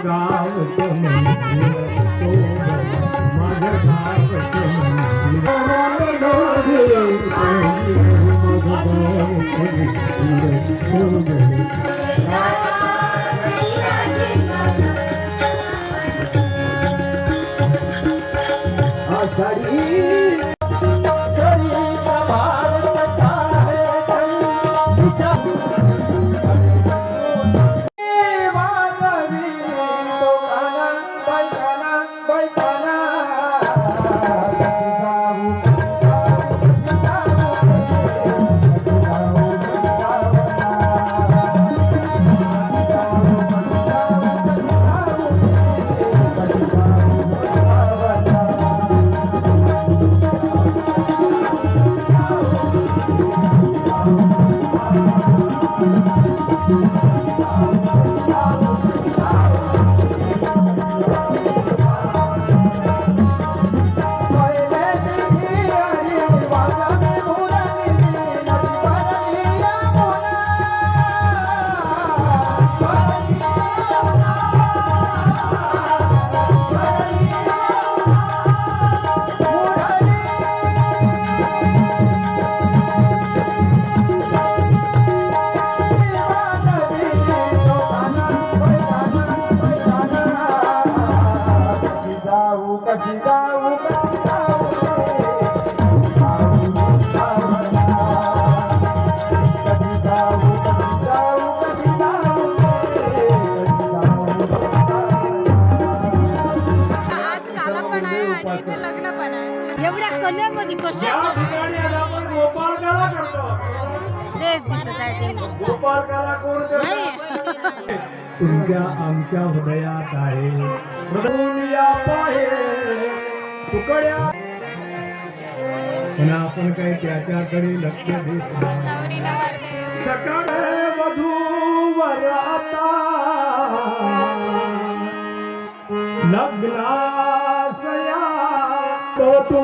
गावच मंदिर माझ्या गावच एवढ्या कल्यामध्ये कशा तुमच्या आमच्या हृदयात आहे तुकड्या पण आपण काही त्याच्याकडे लक्ष देत नाही. सकाळ वधूवर आता लग्नासया तो तू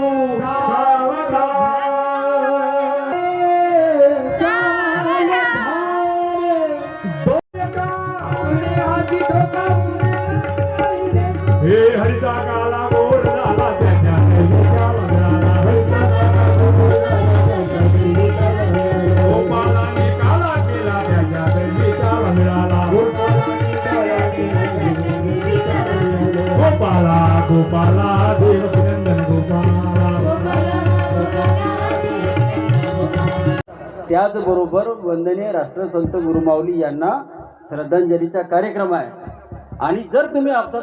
हे हरिता काला गोड झाला त्याच्या गोपालाने काला केला त्याच्या दैवीचा वंदनाला गोपाला गोपाला देवनंदन गोपाला. त्याचबरोबर वंदनीय राष्ट्रसंत गुरुमाऊली यांना श्रद्धांजलीचा कार्यक्रम आहे. आणि जर तुम्ही आपसात